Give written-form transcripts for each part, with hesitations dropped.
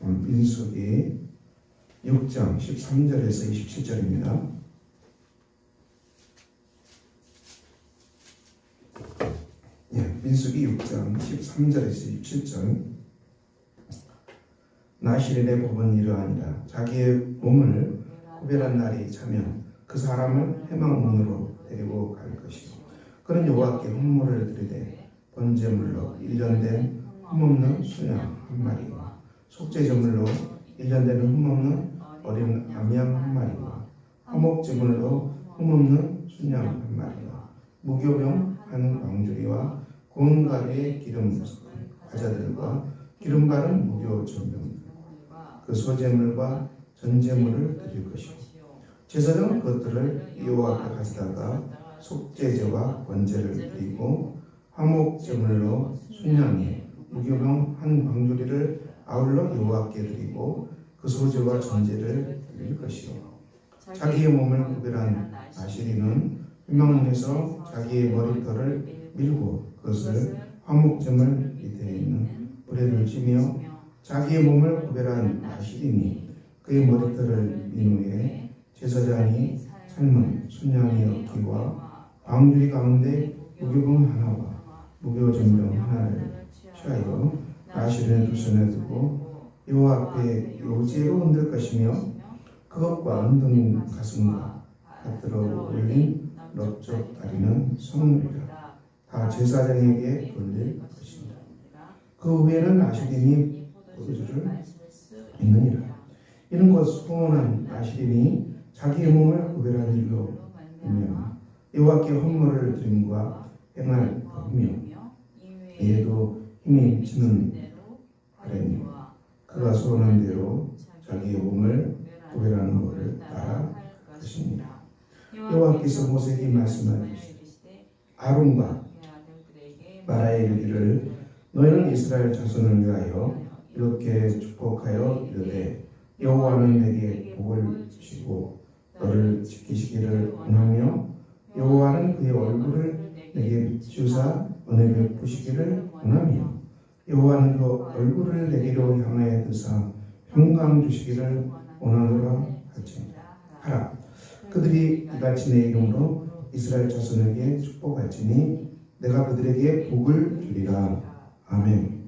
민수기 6장 13절에서 27절입니다. 민수기 6장 13절에서 27절. 나실인의 법은 이러하니라. 자기의 몸을 구별한 날이 차면 그 사람을 회막문으로 데리고 갈 것이요, 그는 여호와께 헌물을 드리되 번제물로 1년 된 흠없는 수양 한 마리와 속죄제물로 1년 된 흠없는 어린 암양 한 마리와 화목제물로 흠없는 순양 한 마리와 무교병 한 광주리와 고운 가루의 기름 섞은 과자들과 기름 바른 무교 전병 그 소제물과 전제물을 드릴 것이요, 제사장 그것들을 여호와 앞에 가져다가 속죄제와 번제를 드리고 화목제물로 순양에 무교병 한 광주리를 아울러 여호와께 드리고 그 소제와 전제를 드릴 것이요, 자기의 몸을 구별한 나시리는 회막문에서 자기의 머리털을 밀고 그것을 화목제물 밑에 있는 불에 던지며 자기의 몸을 구별한 나시리니 그의 머리털을 민 후에 제사장이 삶은 순양의 어기와 광주리 가운데 무교병 하나와 무교전병 하나를 취하여 나시리는 두 손에 두고 여호와 앞에 요제로 흔들 것이며 그것과 흔든 가슴과 곁들어 올린 넓적 다리는 성물이라 다 제사장에게 돌릴 것입니다. 그 후에는 나시린이 포도주를 있느니라. 이는 곧 소원한 나시린이 자기의 몸을 구별한 일로 이며 여호와께 헌물을 드림과 행할 법이며 이에도 힘이 지는 바라니 그가 소원한 대로 자기의 몸을 구별하는 것을 따라 하십니다. 여호와께서 모세에게 말씀하시되 아론과 말하여 이르기를 너희는 이스라엘 자손을 위하여 이렇게 축복하여 이르되 여호와는 내게 복을 주시고 너를 지키시기를 원하며 여호와는 그의 얼굴을 내게 비추사 은혜 베푸시기를 원하며 여호와는 그 얼굴을 내게로 향하여 드사 평강 주시기를 원하노라 하라. 그들이 이같이 내 이름으로 이스라엘 자손에게 축복할지니 내가 그들에게 복을 주리라. 아멘.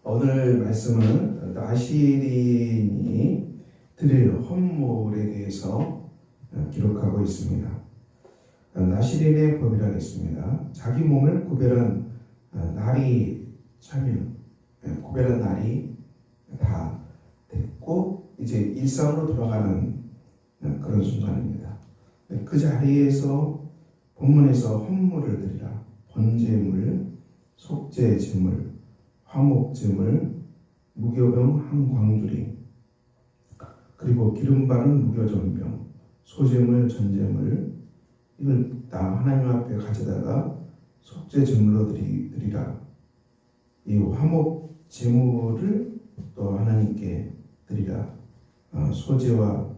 오늘 말씀은 나시린이 드릴 헌물에 대해서 기록하고 있습니다. 나시린의 법이라 했습니다. 자기 몸을 구별한 날이 차면 구별한 날이 다 됐고 이제 일상으로 돌아가는 그런 순간입니다. 그 자리에서 본문에서 헌물을 드리라, 번제물, 속죄제물, 화목제물, 무교병 한 광주리, 그리고 기름 바른 무교전병, 소제물, 전제물, 이걸 다 하나님 앞에 가져다가 속죄제물로 드리라. 이 화목제물을 또 하나님께 드리라. 소제와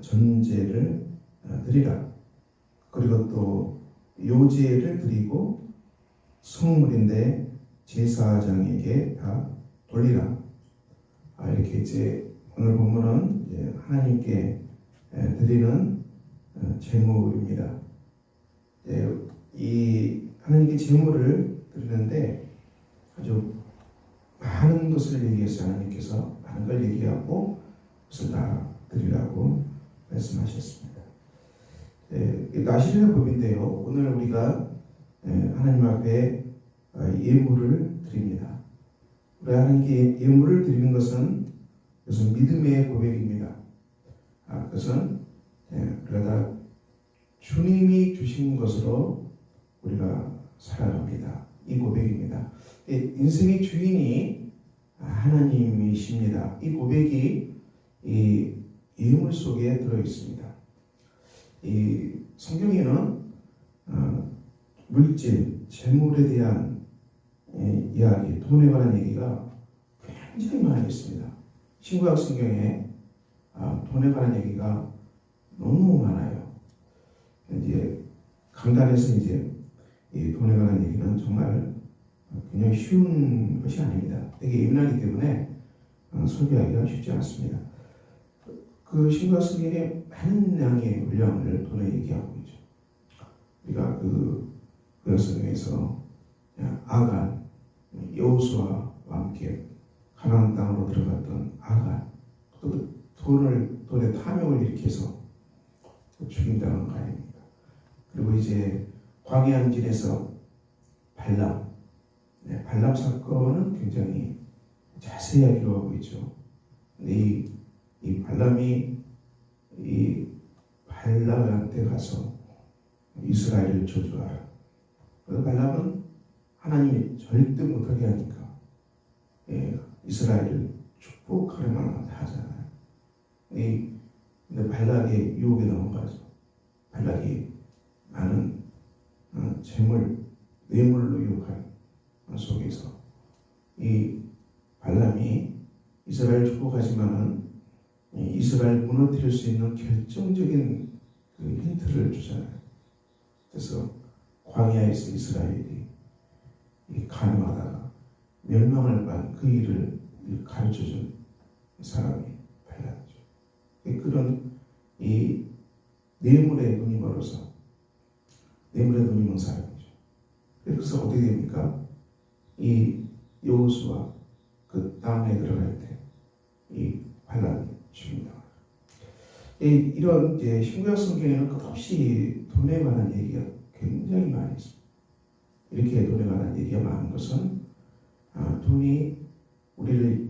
전제를 드리라. 그리고 또 요제를 드리고 성물인데 제사장에게 다 돌리라. 이렇게 이제 오늘 본문은 이제 하나님께 드리는 제물입니다. 이 하나님께 제물을 드리는데 아주 많은 것을 얘기해서 하나님께서 많은 걸 얘기하고 그것을 다 드리라고 말씀하셨습니다. 나시린의 법인데요. 오늘 우리가 하나님 앞에 예물을 드립니다. 우리 하나님께 예물을 드리는 것은 믿음의 고백입니다. 그것은 그러다 주님이 주신 것으로 우리가 살아갑니다. 이 고백입니다. 인생의 주인이 하나님이십니다. 이 고백이 이 예물 속에 들어 있습니다. 이 성경에는 물질, 재물에 대한 이야기, 돈에 관한 얘기가 굉장히 많이 있습니다. 신구약 성경에 돈에 관한 얘기가 너무 많아요. 이제 강단에서 이제 이 돈에 관한 얘기는 정말 굉장히 쉬운 것이 아닙니다. 되게 예민하기 때문에 설교하기가 쉽지 않습니다. 그 신구약 성경에 많은 양의 분량을 돈에 얘기하고 있죠. 우리가 그 구약 성경에서 아간, 여호수아와 함께 가나안 땅으로 들어갔던 아간, 또 돈의 탐욕을 일으켜서 죽임당한 가입니다. 그리고 이제 광야 항진에서 발람 사건은 굉장히 자세하게 기록하고 있죠. 근데 이 발람이 이 발락한테 가서 이스라엘을 저주하라. 그래서 발람은 하나님이 절대 못하게 하니까 이스라엘을 축복하려만 하잖아요. 근데 발락의 유혹에 넘어가서 발락이 많은 뇌물로 유혹한 속에서 이 발람이 이스라엘 축복하지만은 이스라엘 무너뜨릴 수 있는 결정적인 그 힌트를 주잖아요. 그래서 광야에서 이스라엘이 가늠하다가 멸망을 반 그 일을 가르쳐준 사람이 발람이죠. 그런 이 뇌물에 눈이 멀어서 뇌물에 눈이 먼 사람이죠. 그래서 어떻게 됩니까? 이 여호수아 그 땅에 들어갈 때 이 발람이 죽입니다. 이런 이제 신구약 성경에는 끝없이 돈에 관한 얘기가 굉장히 많이 있습니다. 이렇게 돈에 관한 얘기가 많은 것은 돈이 우리를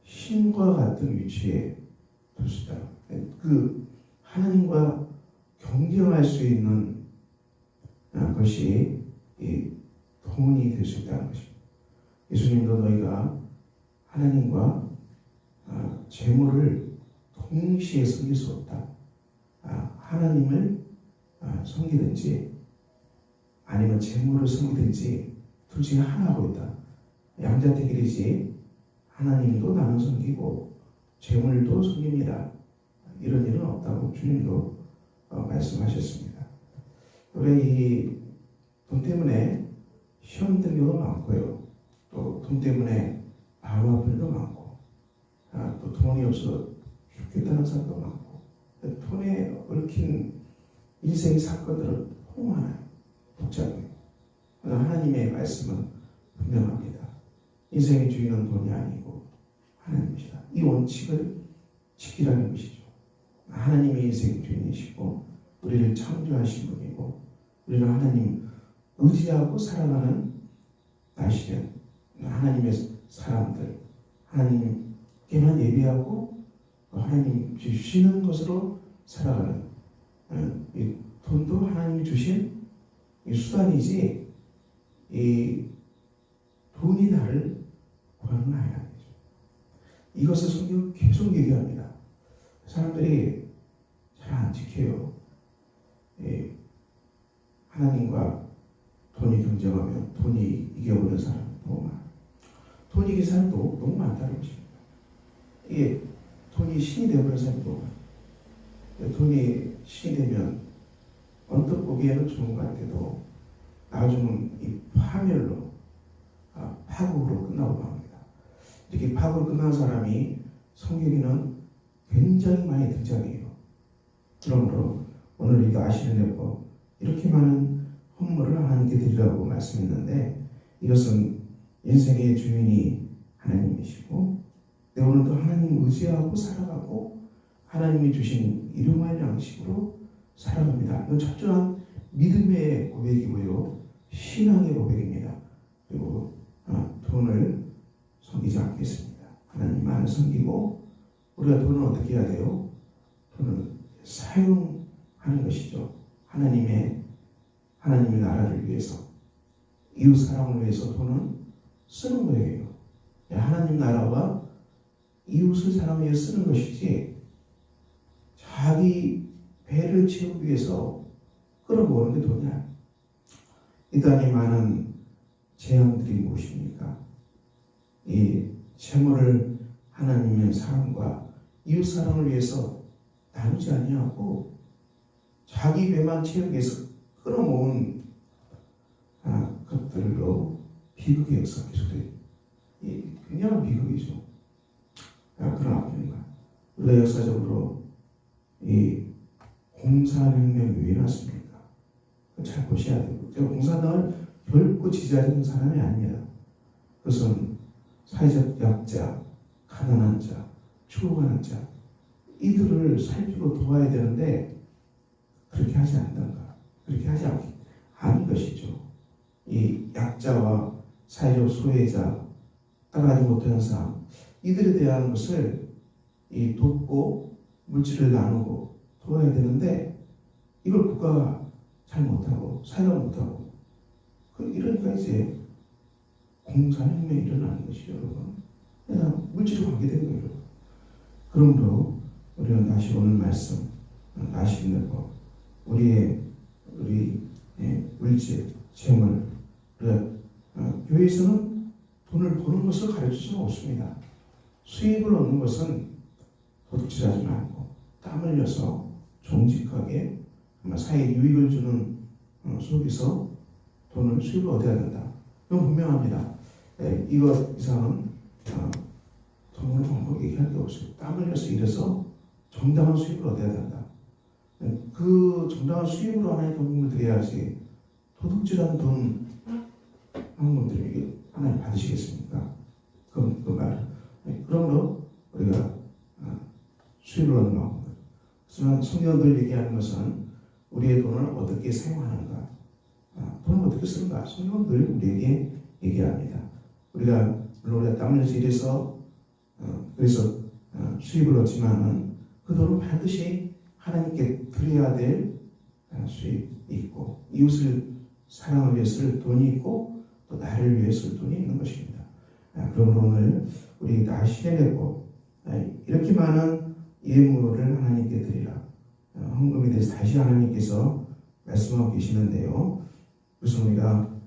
신과 같은 위치에 둘 수 있다. 그 하나님과 경쟁할 수 있는 것이 이 돈이 될 수 있다는 것입니다. 예수님도 너희가 하나님과 재물을 동시에 섬길 수 없다. 하나님을 섬기든지 아니면 재물을 섬기든지 둘 중에 하나 하고 있다. 양자택일이지 하나님도 나는 섬기고 재물도 섬깁니다. 이런 일은 없다고 주님도 말씀하셨습니다. 왜 이 돈 때문에 시험 든 경우도 많고요. 또 돈 때문에 마음 아픈 일도 많고 또 돈이 없어 죽겠다는 사람도 많고 돈에 얽힌 인생 사건들은 너무 많아요. 복잡해요. 하나님의 말씀은 분명합니다. 인생의 주인은 돈이 아니고 하나님이시다. 이 원칙을 지키라는 것이죠. 하나님의 인생 주인이시고 우리를 창조하신 분이고 우리는 하나님 의지하고 살아가는 나시는 하나님의 사람들, 하나님께만 예배하고 하나님 주시는 것으로 살아가는 이 돈도 하나님이 주신 이 수단이지 이 돈이 나를 구하는 건 아니라는 거죠. 이것을 성경은 계속 얘기합니다. 사람들이 잘 안 지켜요. 하나님과 돈이 경쟁하면 돈이 이겨버리는 사람이 너무 많아요. 돈이 이긴 사람도 너무 많다는 것입니다. 이게 돈이 신이 되어버리는 사람이 너무 많아요. 돈이 신이 되면 언뜻 보기에는 좋은 것 같아도 나중은 이 파멸로 파국으로 끝나고 맙니다. 이렇게 파국으로 끝난 사람이 성경에는 굉장히 많이 등장해요. 그러므로 오늘 우리가 아시는 대로 이렇게 많은 헌물을 하나님께 드리라고 말씀했는데 이것은 인생의 주인이 하나님이시고 오늘도 하나님 의지하고 살아가고 하나님이 주신 일용할 양식으로 살아갑니다. 이건 철저한 믿음의 고백이고요. 신앙의 고백입니다. 그리고 돈을 섬기지 않겠습니다. 하나님만 섬기고 우리가 돈을 어떻게 해야 돼요? 돈을 사용하는 것이죠. 하나님의 나라를 위해서 이웃 사랑을 위해서 돈은 쓰는 거예요. 하나님 나라와 이웃을 사랑하기 위해 쓰는 것이지 자기 배를 채우기 위해서 끌어모으는 게 돈이야. 이 땅에 많은 재앙들이 무엇입니까? 이 재물을 하나님의 사랑과 이웃 사랑을 위해서 나누지 아니하고 자기 배만 채우기 위해서 끌어모은 것들로 비극의 역사가 계속돼요. 이 굉장한 비극이죠. 그런 악입니다. 우리가 역사적으로 이 공산혁명이 왜 났습니까? 잘 보셔야 되고, 제가 공산당을 결코 지지하는 사람이 아니에요. 그것은 사회적 약자, 가난한 자, 추구하는 자, 이들을 살피고 도와야 되는데 그렇게 하지 않는가? 그렇게 하지 않은 것이죠. 이 약자와 사회적 소외자, 따라가지 못하는 사람, 이들에 대한 것을 이 돕고 물질을 나누고 도와야 되는데 이걸 국가가 잘 못하고 사회가 못하고 이러니까 이제 공산혁명이 일어나는 것이죠, 여러분. 그냥 물질이 관계된 거예요. 그러므로 우리는 다시 오늘 말씀, 다시 있는 법, 우리 물질, 재물, 교회에서는 돈을 버는 것을 가르칠 수는 없습니다. 수입을 얻는 것은 도둑질하지 말고 땀 흘려서 정직하게 사회에 유익을 주는 속에서 수입을 얻어야 된다. 이건 분명합니다. 이것 이상은 돈으로 방법 얘기할 게 없어요. 땀 흘려서 일해서 정당한 수입을 얻어야 된다. 그 정당한 수입으로 하나님 공급을 드려야지 도둑질한 돈 하는 분들이 하나님 받으시겠습니까? 그 말. 그러므로 우리가 수입을 얻는 방법. 하지만 성경들 얘기하는 것은 우리의 돈을 어떻게 사용하는가, 돈을 어떻게 쓰는가. 성경은 늘 우리에게 얘기합니다. 우리가 물론 우리가 땀 흘려서 일해서 그래서 수입을 얻지만은 그 돈은 반드시 하나님께 드려야 될 수입이 있고, 이웃을 사랑하기 위해 쓸 돈이 있고, 또 나를 위해 쓸 돈이 있는 것입니다. 그러므로 오늘 우리 다 시대내고 이렇게 많은 예물을 하나님께 드리라. 헌금에 대해서 다시 하나님께서 말씀하고 계시는데요. 그래서 우리가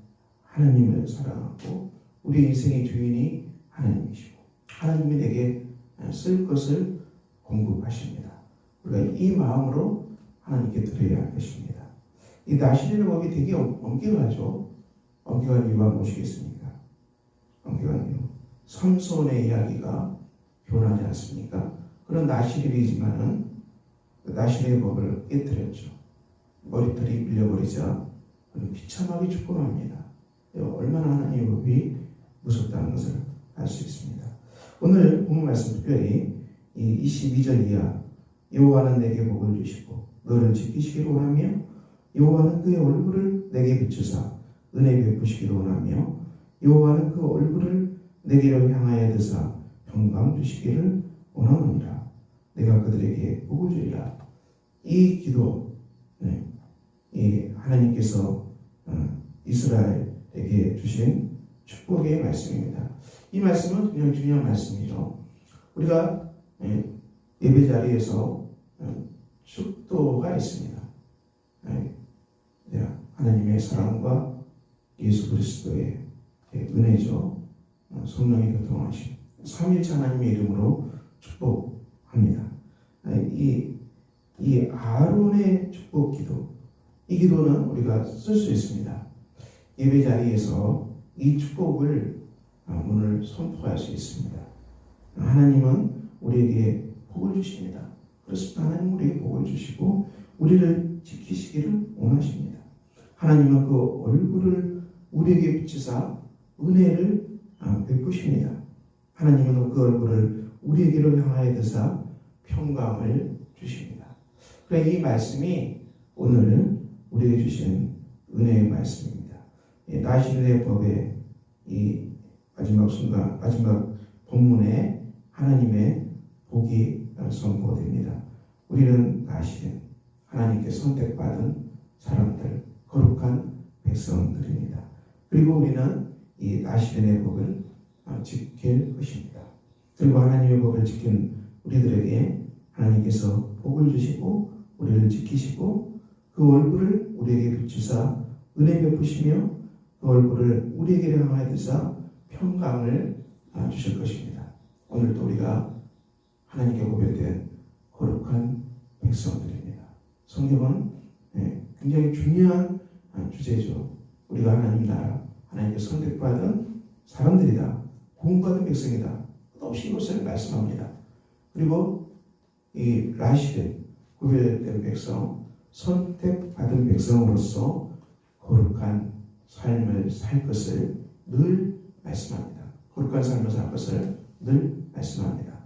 하나님을 사랑하고 우리 인생의 주인이 하나님이시고 하나님이 내게 쓸 것을 공급하십니다. 우리가 이 마음으로 하나님께 드려야 할 것입니다. 이 나시리는 법이 되게 엄격하죠. 엄격한 이유가 무엇이겠습니까? 엄격한 이유. 삼손의 이야기가 변하지 않습니까? 그런 나시리이지만은 나시리의 법을 깨뜨렸죠. 머리털이 밀려버리자 비참하게 죽고맙니다. 얼마나 하나님의 법이 무섭다는 것을 알 수 있습니다. 오늘 본문 말씀 특별히 이 22절 이하, 여호와는 내게 복을 주시고 너를 지키시기를 원하며 여호와는 그의 얼굴을 내게 비추사 은혜 베푸시기를 원하며 여호와는 그 얼굴을 내게로 향하여 드사 평강 주시기를 원하노니라. 내가 그들에게 복을 주리라. 이 기도, 이 하나님께서 이스라엘에게 주신 축복의 말씀입니다. 이 말씀은 굉장히 중요한 말씀이죠. 우리가 예배 자리에서 축도가 있습니다. 하나님의 사랑과 예수 그리스도의 은혜죠. 성령의 교통하심, 삼위일체 하나님의 이름으로 축복합니다. 이 아론의 축복 기도, 이 기도는 우리가 쓸 수 있습니다. 예배 자리에서 이 축복을 오늘 선포할 수 있습니다. 하나님은 우리에게 복을 주십니다. 그렇습니다. 하나님은 우리에게 복을 주시고 우리를 지키시기를 원하십니다. 하나님은 그 얼굴을 우리에게 비추사 은혜를 베푸십니다. 하나님은 그 얼굴을 우리에게로 향하여 드사 평강을 주십니다. 그래, 이 말씀이 오늘 우리에게 주신 은혜의 말씀입니다. 나시린의 법의 이 마지막 순간, 마지막 본문에 하나님의 복이 선포됩니다. 우리는 나시린, 하나님께 선택받은 사람들, 거룩한 백성들입니다. 그리고 우리는 이 나시린의 복을 지킬 것입니다. 그리고 하나님의 복을 지킨 우리들에게 하나님께서 복을 주시고 우리를 지키시고 그 얼굴을 우리에게 비추사 은혜 베푸시며 그 얼굴을 우리에게 향하여 드사 평강을 주실 것입니다. 오늘도 우리가 하나님께 구별된 거룩한 백성들입니다. 성경은 굉장히 중요한 주제죠. 우리가 하나님 나라, 하나님께 선택받은 사람들이다. 구원받은 백성이다. 끝없이 이것을 말씀합니다. 그리고 이 라시드, 구별된 백성, 선택받은 백성으로서 거룩한 삶을 살 것을 늘 말씀합니다. 거룩한 삶을 살 것을 늘 말씀합니다.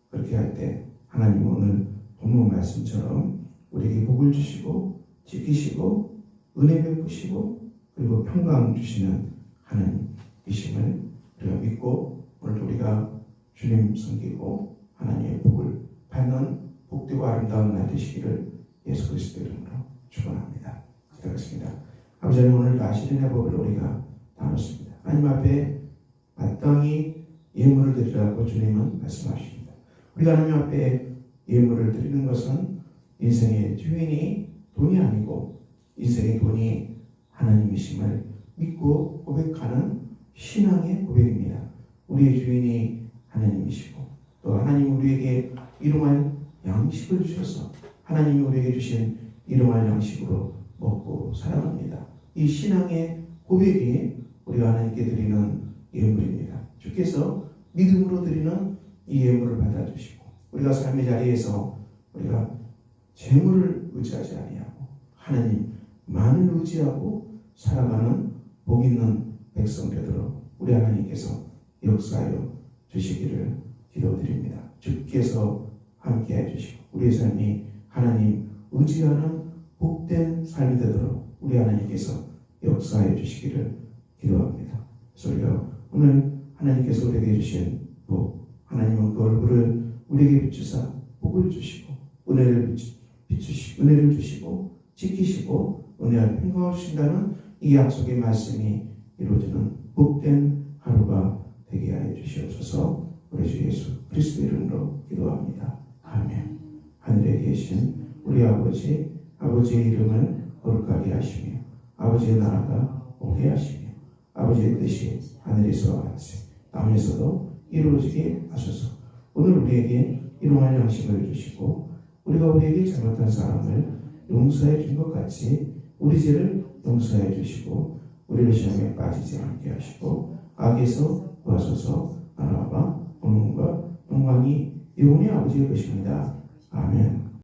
그렇게 할 때 하나님은 오늘 본문 말씀처럼 우리에게 복을 주시고 지키시고 은혜 베푸시고 그리고 평강 주시는 하나님이심을 우리가 믿고 오늘도 우리가 주님 섬기고 하나님의 복을 받는 복되고 아름다운 날 되시기를 예수 그리스도 이름으로 축원합니다. 기도하겠습니다. 아버지 하나님, 오늘 라시드의 법을 우리가 나눴습니다. 하나님 앞에 마땅히 예물을 드리라고 주님은 말씀하십니다. 우리가 하나님 앞에 예물을 드리는 것은 인생의 주인이 돈이 아니고 인생의 돈이 하나님이심을 믿고 고백하는 신앙의 고백입니다. 우리의 주인이 하나님이시고 또 하나님 우리에게 일용할 양식을 주셔서 하나님이 우리에게 주신 일용할 양식으로 먹고 살아갑니다. 이 신앙의 고백이 우리가 하나님께 드리는 예물입니다. 주께서 믿음으로 드리는 이 예물을 받아주시고 우리가 삶의 자리에서 우리가 재물을 의지하지 아니하고 하나님만을 의지하고 살아가는 복 있는 백성 되도록 우리 하나님께서 역사하여 주시기를 기도드립니다. 주께서 함께해 주시고 우리의 삶이 하나님 의지하는 복된 삶이 되도록 우리 하나님께서 역사해 주시기를 기도합니다. 그래서 우리가 오늘 하나님께서 우리에게 주신 복, 하나님은 그 얼굴을 우리에게 비추사 복을 주시고 은혜를 주시고 지키시고 은혜를 평강을 주신다는 이 약속의 말씀이 이루어지는 복된 하루가 되게 하여 주시옵소서. 우리 주 예수 그리스도 이름으로 기도합니다. 아멘. 하늘에 계신 우리 아버지의 이름을 거룩하게 하시며 아버지의 나라가 오게 하시며 아버지의 뜻이 하늘에서와 같이 땅에서도 이루어지게 하소서. 오늘 우리에게 일용할 양식을 주시고 우리가 우리에게 잘못한 사람을 용서해 준 것 같이 우리 죄를 용서해 주시고 우리를 시험에 빠지지 않게 하시고 악에서 구하소서. 나라와 권능과 영광이 영원히 아버지의 것입니다. 아멘.